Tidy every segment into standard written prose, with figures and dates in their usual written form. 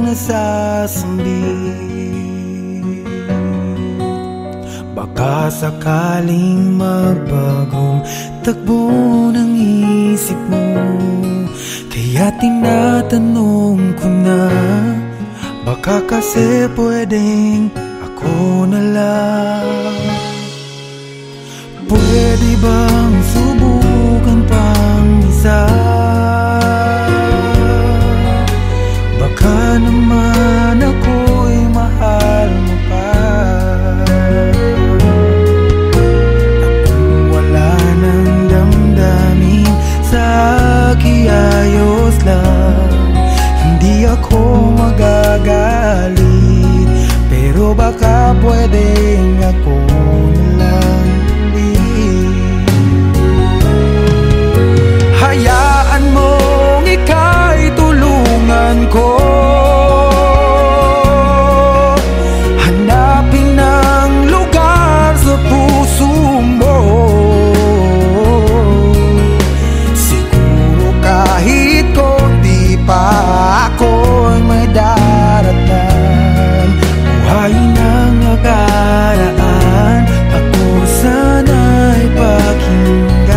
nasasambit. Baka sakaling magbagong takbo ng isip mo, kaya tinatanong ko na, baka kasi pwedeng ako na lang. Pwede bang subukan pang isa? Baka naman ako'y mahal mo pa. At kung wala nang damdamin sa kiayos lang, hindi ako magagalit. Pero baka pwedeng ako na lang. Hayaan mong ika'y tulungan ko, hanapin ang lugar sa puso mo. Siguro kahit konti pa ako'y may daratan. Buhayin ang nakaraan, ako sana'y pakinggan.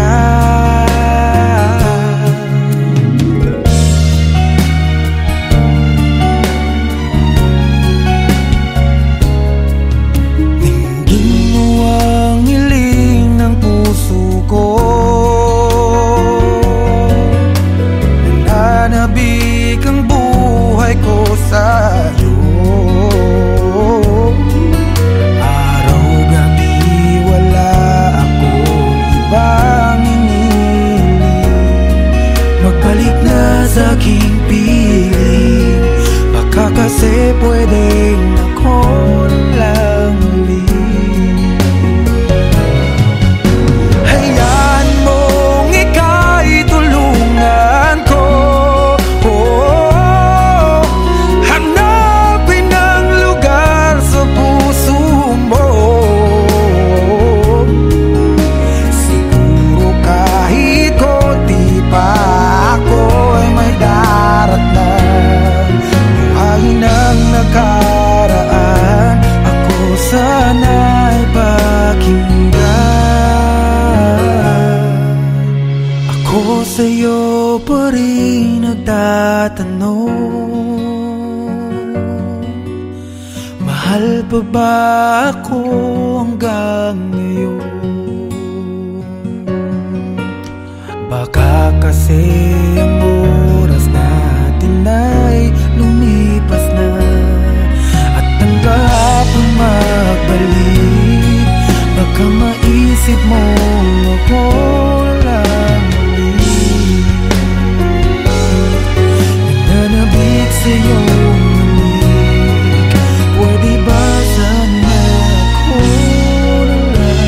Sa aking piling, baka kasi pwedeng ako lang ulit. Hayaan mong ika'y tulungan ko, hanapin ang lugar sa puso mo. Siguro kahit konti pa ako'y may daratan. Buhayin ang nakaraan, ako sana'y pakinggan. Ako sa'yo pa rin nagtatanong, mahal pa ba ako hanggang ngayon? Baka kasi ang oras natin ay lumipas na, at ang kahapon magbalik. Baka maisip mo ako lang ulit, nananabik sa'yo malik. Pwede ba sana ako na lang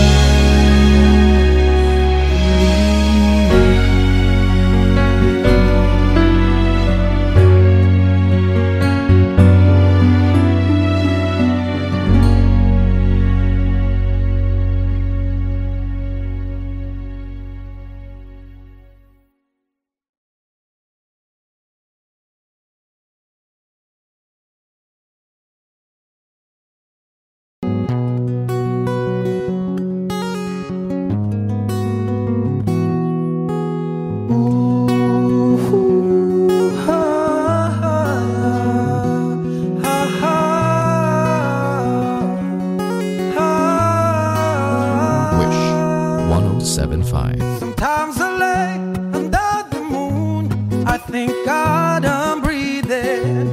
Sometimes I lay under the moon, I thank God I'm breathing.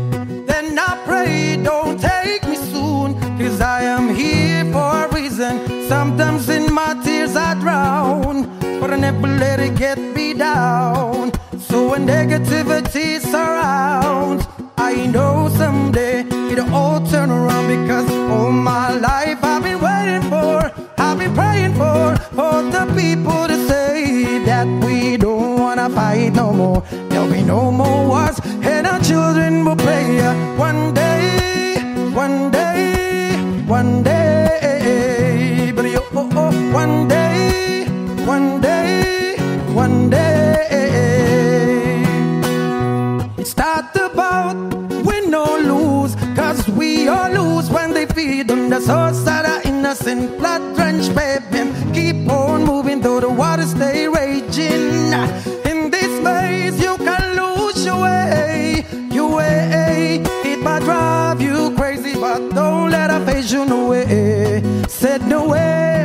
Then I pray, don't take me soon, 'cause I am here for a reason. Sometimes in my tears I drown, but I never let it get me down. So when negativity surrounds, I know someday it'll all turn around. Because all my life I've been waiting for, I've been praying for the people to say that we don't wanna fight no more. There'll be no more wars, and our children will pray. One day, one day, one day, but one day, one day, one day. It's not about win or lose, in blood-drenched pavement. Keep on moving though the waters stay raging. In this maze you can lose your way. It might drive you crazy, but don't let her face you no way. Said no way.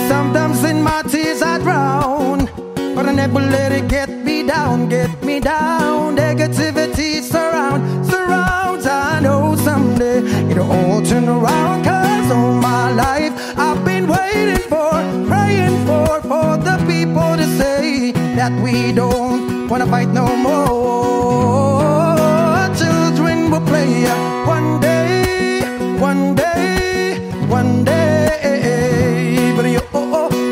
Sometimes in my tears I drown, but I never let it get me down, get me down. Negativity surrounds. I know someday it'll all turn around. Cause all my life I've been waiting for, praying for the people to say that we don't wanna fight no more. Children will play one day, one day, one day. But you,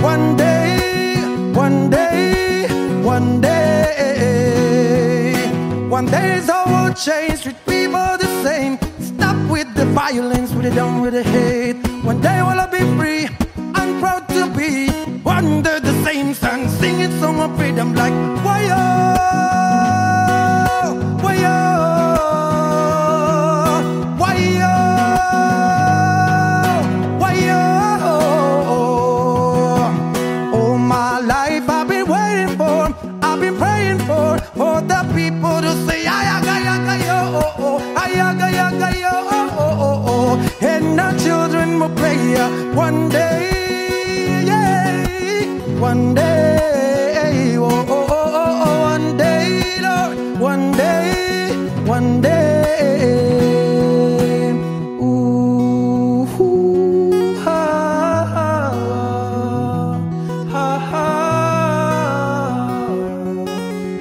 one day, one day, one day. One day is all will change, treat people the same. Stop with the violence, with it down with the hate. One day will I be free, I'm proud to be under the same sun, singing song of freedom like why-oh, why-oh, why-oh, why-oh. All my life I've been waiting for, I've been praying for the people to say ayaga-yaga-yo, ayaga-yaga-yo. And our children will play one day, yeah, one day, oh, oh, oh, oh, one day, Lord, one day, one day. Ooh, ha, ha, ha, ha,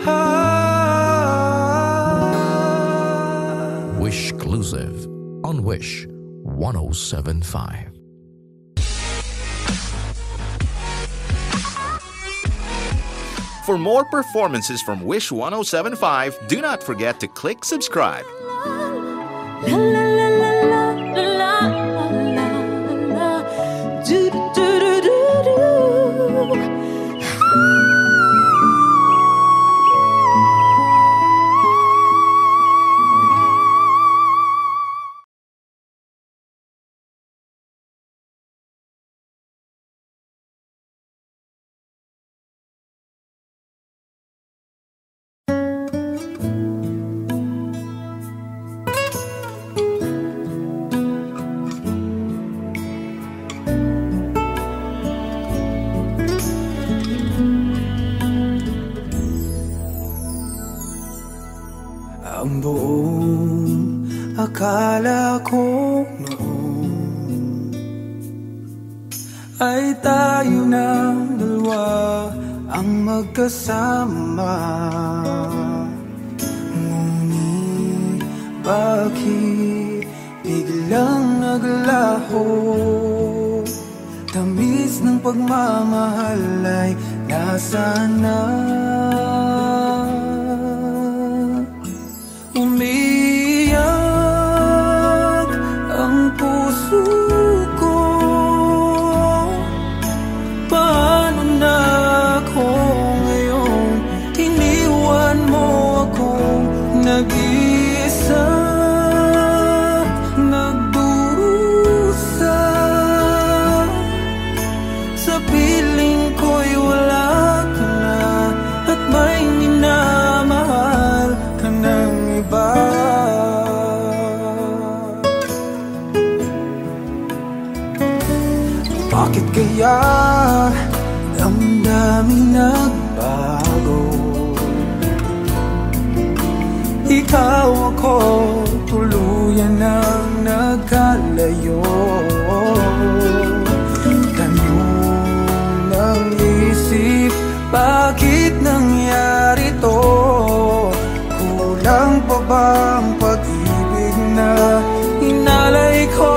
ha. Wish Exclusive on Wish 107.5. For more performances from Wish 107.5, do not forget to click subscribe. Ang buong akala ko noon ay tayo ng dalawa ang magkasama. Ngunit bakit biglang naglaho? Tamis ng pagmamahal ay nasaan na? Umiyak ang puso ko. Paano na ako ngayon? Iniwan mo akong nag-iisa, nagdurusa. Sa piling ko'y wala ka na, at may minamahal ka ng iba. Bakit kaya damdaming nagbago? Ikaw ako tuluyan ng nagkalayo. Tanong ng isip, bakit nangyari to? Kulang pa ba ang pag-ibig na inalay ko?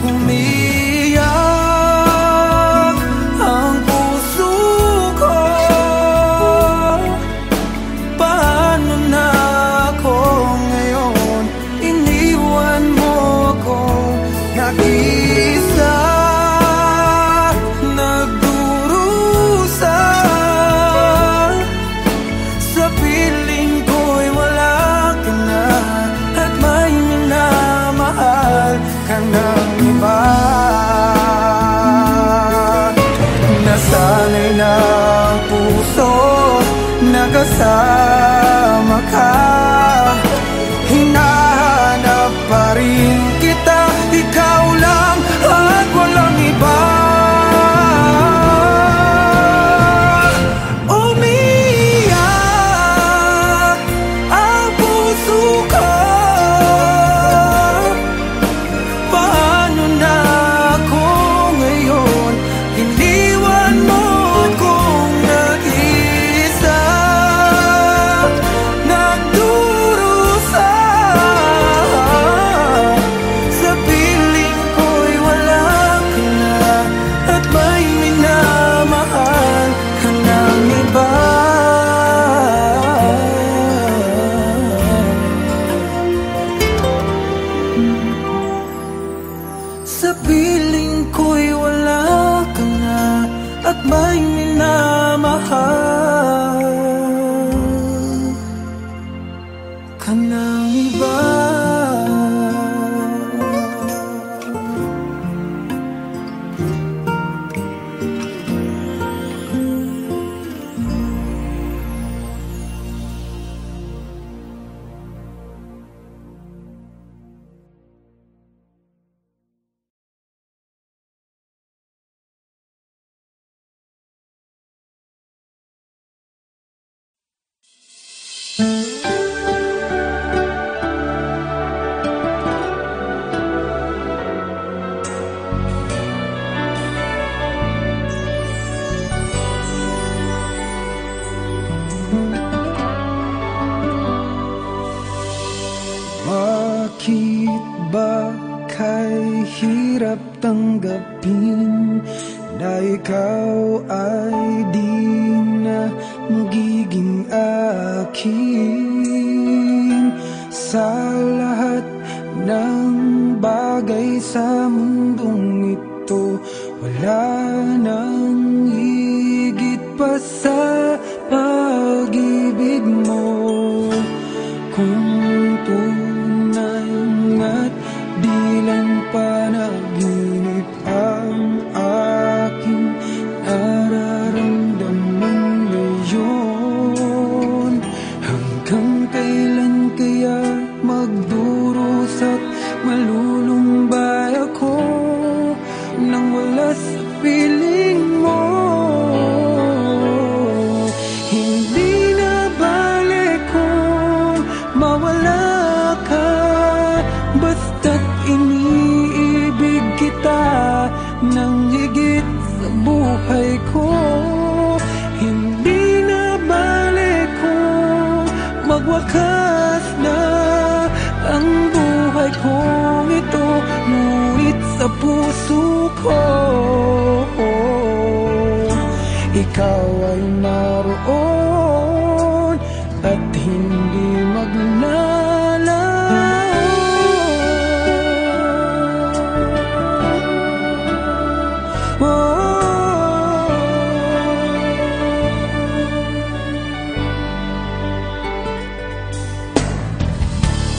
Umiyak ng puso na kasama ka. Hinahanap pa rin kita, ikaw lang at walang iba. Umiyak ang puso ko, paano na ako ngayon? Iniwan mo akong nag-iisa, nagdurusa. Sa piling ko'y wala ka na, at may minamahal ka ng iba. Sa piling ko'y wala ka na, at may minamahal ka ng iba. Bakit ba kay hirap tanggapin na ikaw ay di na magiging akin? Sa lahat ng bagay sa mundong ito, wala nang higit pa sa pag-ibig mo. Kung tunay nga't di lang panaginip ang aking nararamdaman ngayon, hanggang kailan kaya magdurusa't malulumbay ako nang wala sa piling mo? Hindi na balik kung mawala ka, basta't iniibig kita nang higit sa buhay ko. Hindi na balik kung magwakas na ang buhay kong ito, ngunit sa puso ko ikaw ay naroon at hindi maglalaho.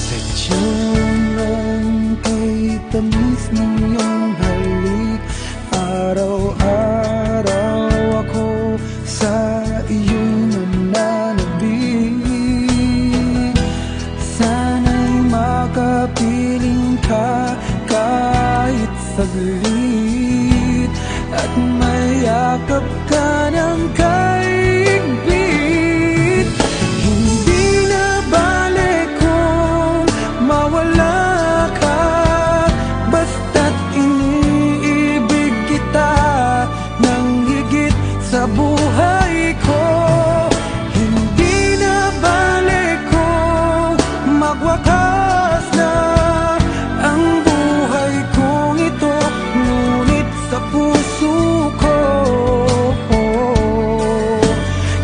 Sadyang kay tamis ng iyong halik, araw-araw ako sa iyong nananabik. Sana'y makapiling ka kahit saglit, at mayakap ka ng kaigpit. Hindi na balik kung mawala ka, basta't iniibig kita nang higit sa buhay ko. Hindi na balik kung magwakas na ang buhay kong ito, ngunit sa puso ko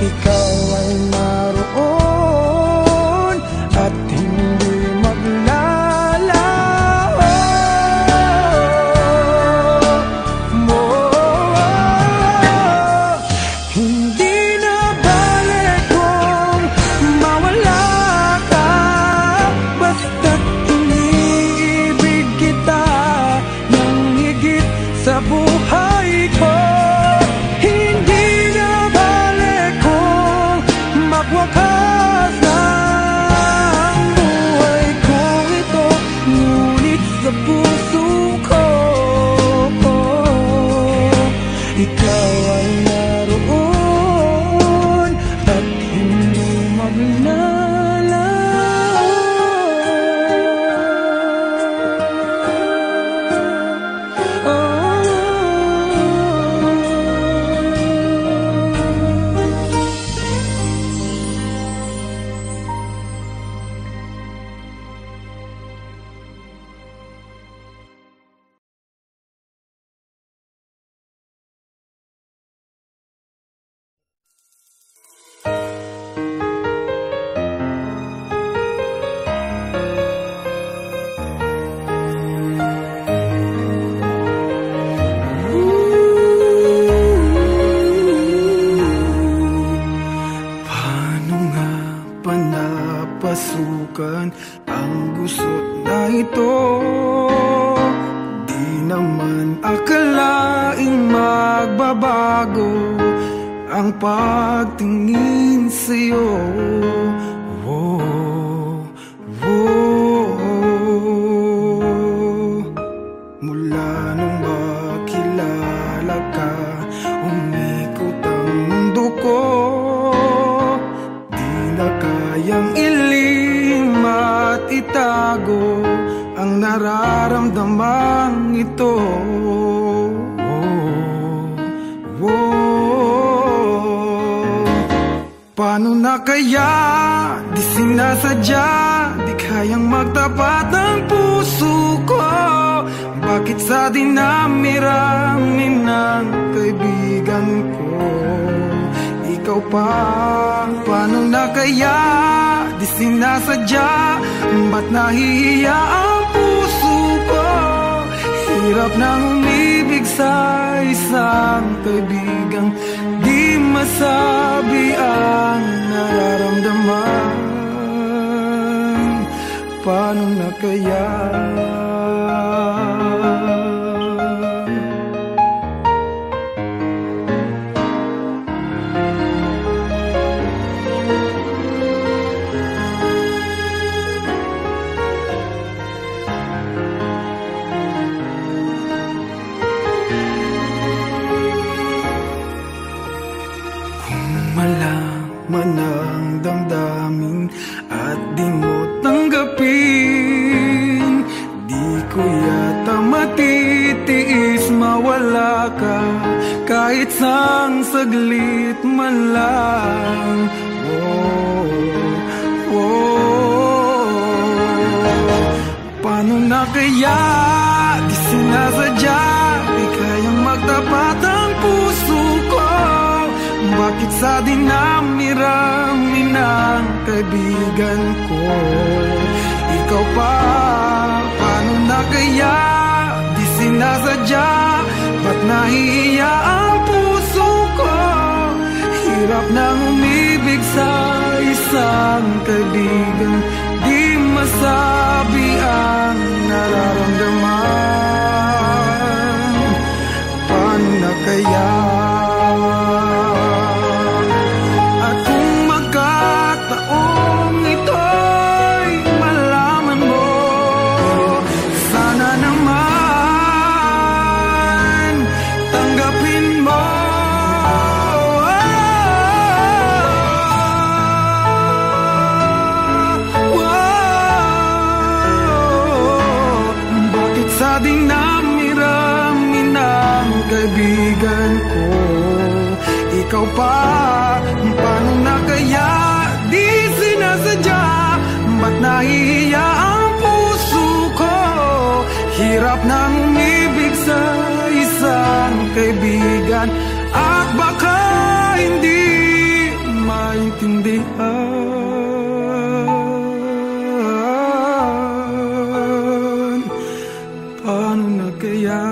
ikaw ay naroon at hindi maglalaho. Hindi naman ang gusot na ito. Di naman akalaing magbabago ang pagtingin sa'yo. Mula nung makilala ka, umikot ang mundo ko. Di na kayang ilim at itago ang nararamdamang ito. Paano na kaya? Di sinasadya, di kayang magtapat ang puso ko. Bakit sa dinami-rami ng kaibigan ko, ikaw pa? Paano na kaya? Di sinasadya, ba't nahihiya ang puso ko? Hirap nang umibig sa isang kaibigang di masabi ang nararamdaman. Paano na kaya? Malaman ang damdamin at di mo tanggapin, di ko yata matitiis mawala ka kahit sang saglit man lang. Paano na kaya? Di sinasadya, di kayang magtapat ang puso ko. Bakit sa dinami-rami ng kaibigan ko, ikaw pa? Paano na kaya? Di sinasadya, ba't nahihiya ang puso ko? Hirap nang umibig sa isang kaibigan di masabi ang nararamdaman. Paano na kaya? Sa dinami-rami ng kaibigan ko, ikaw pa? Paano na kaya? Di sinasadya, ba't nahihiya ang puso ko? Hirap nang umibig sa isang kaibigan at baka hindi maintindihan. Paano na kaya?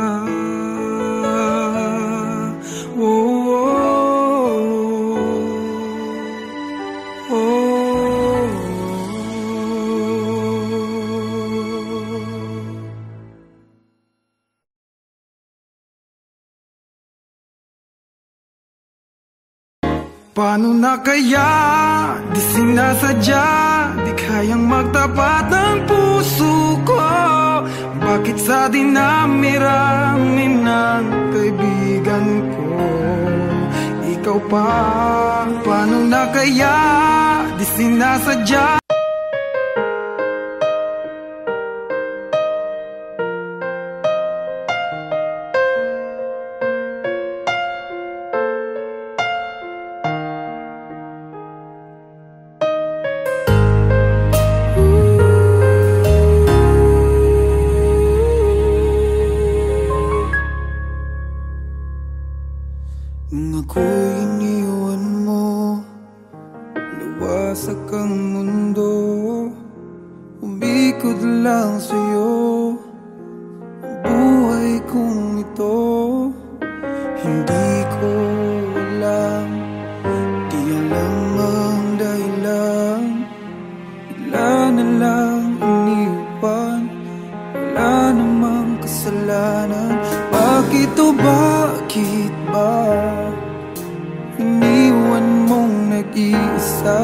Paano na kaya? Di sinasadya, di kayang magtapat ang puso ko. Bakit sa dinami-rami ng kaibigan ko, ikaw pa? Paano na kaya? Di sinasadya. Nung ako'y iniwan mo, nawasak ang mundo, umikot lang sa'yo ang buhay kong ito. Hindi ko alam, di alam ang dahilan, bigla na lang iniwan mong nag-iisa.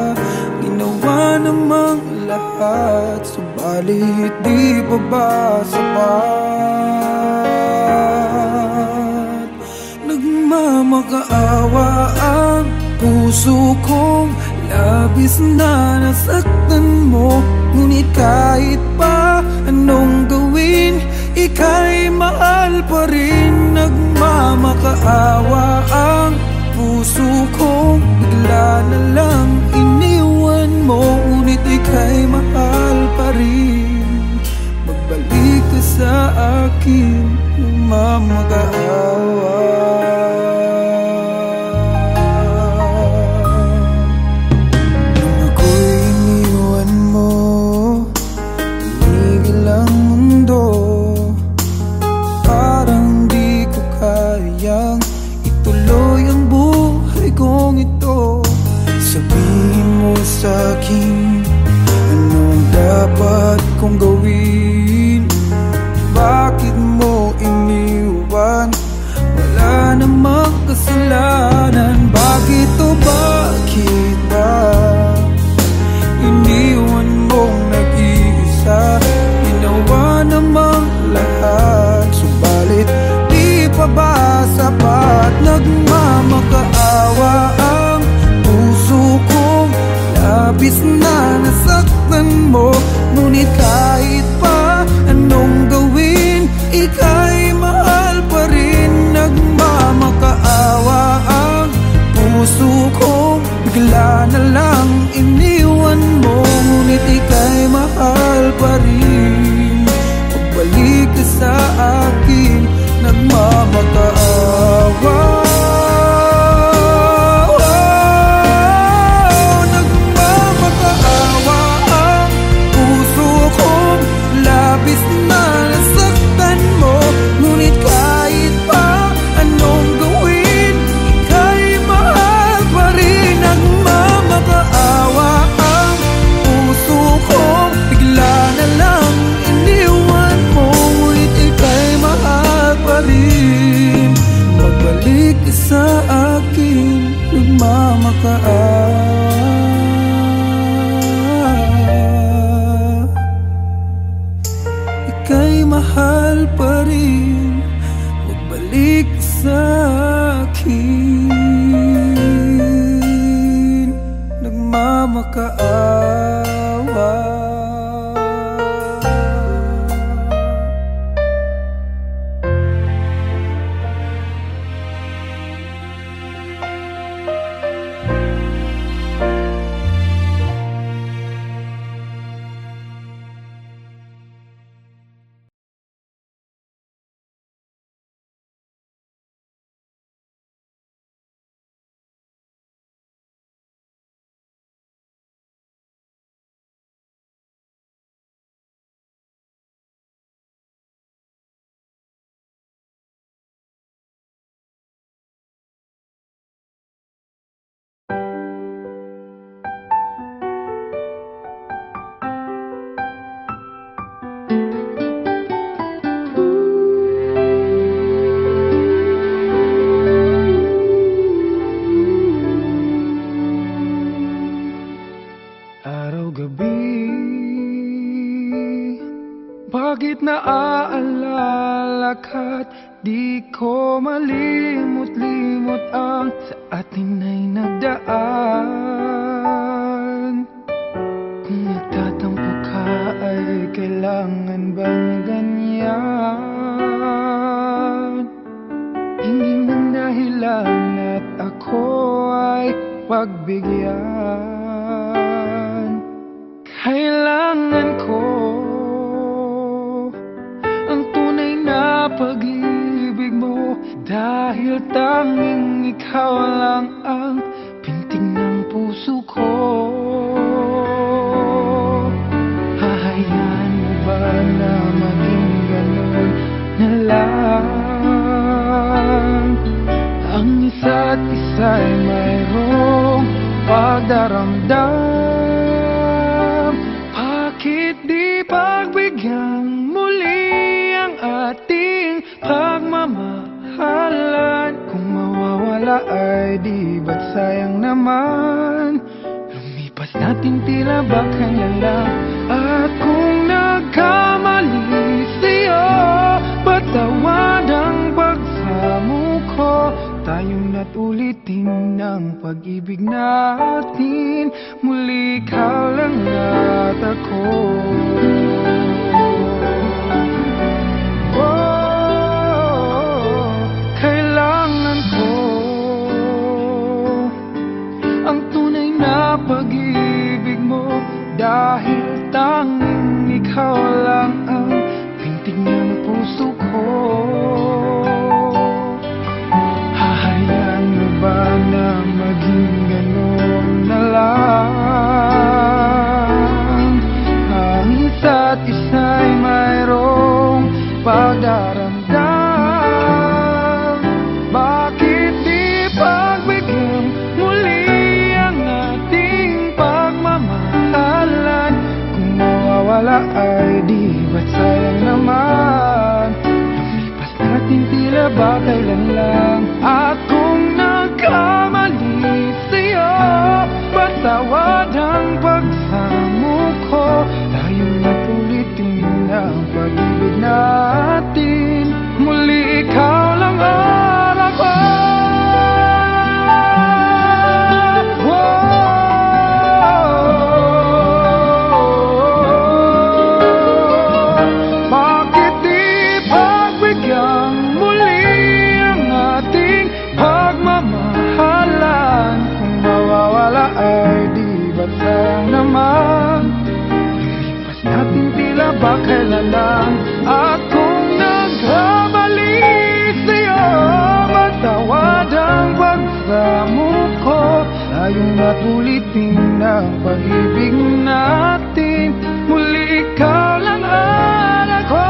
Ginawa namang lahat, subalit di pa ba sapat? Nagmamakaawa ang puso kong labis na nasaktan mo. Ngunit kahit pa anong gawin, ika'y mahal pa rin. Nagmamakaawa ang puso kong bigla na lang iniwan mo. Ngunit ika'y mahal pa rin. Magbalik ka sa akin, nagmamakaawa. Sa'kin, anong dapat kong gawin? Bakit mo iniwan? Wala namang kasalanan. Bakit o bakit ba iniwan mong nag-iisa? Ginawa namang lahat, subalit di pa ba sapat? Nagmamakaawa ang puso kong labis na nasaktan mo. Ngunit kahit pa anong gawin, ika'y mahal pa rin. Nagmamakaawa ang puso kong bigla na lang iniwan mo. Ngunit ika'y mahal pa rin. Pagbalik ka sa akin, nagmamakaawa. Labis na nasaktan mo. Ngunit kahit pa anong gawin, ika'y mahal pa rin. Nagmamakaawa ang puso ko, bigla na lang iniwan mo. Ngunit ika'y mahal pa rin. Magbalik ka sa akin, nagmamakaawa. Ika'y mahal pa rin. Magbalik sa akin, nagmamakaawa. Bakit naaalala ka't di ko malimot-limot ang sa atin ay nagdaan? Kung nagtatampo ka ay kailangan bang ganyan? Hindi man dahilan at ako ay pagbigyan. Kailangan ko ang tunay na pag-ibig mo, dahil tanging ikaw lang ang pintig ng puso ko. Hahayaan mo ba na maging ganun na lang? Ang isa't isa'y mayroong pagdaramdam. Bakit di pagbigyan muli ang ating pagmamahalan? Kung mawawala ay di ba't naman. Lumipas natin tila ba kailan. At kung nagkamali sa'yo, patawad ang pagsamo ko. Tayong na't ulitin ng pag-ibig natin. Muli ikaw lang at ako. Kailangan ko ang tunay na pag-ibig mo, dahil tanging ikaw lang ang pintig ng puso ko. Hahayaan mo ba na maging gano'n na lang? Ang isa't isa'y mayroong pagdaramdam. Bakit di pagbigyan muli ang ating pagmamahalan? Kung mawawala ay di ba't sayang naman? Lumipas natin tila ba kailan lang. At kung nagkamali sa'yo, patawad ang pagsamo ko. Tayo na't ulitin ang pag-ibig natin. Muli ikaw lang at ako. Bakit di pagbigyan muli ang ating pagmamahalan? Kung mawawala ay di ba't sayang naman? Lumipas natin tila ba kailan lang. At kung nagkamali sa'yo, magtawad ang pagsamo ko. Tayong na't ulitin ang pag-ibig natin. Muli ikaw lang at ako.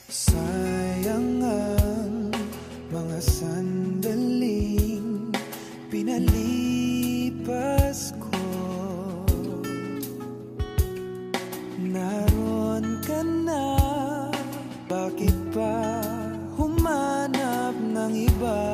Sayang ang mga sandaling pinalipas ko. Naroon ka na, bakit pa humanap ng iba?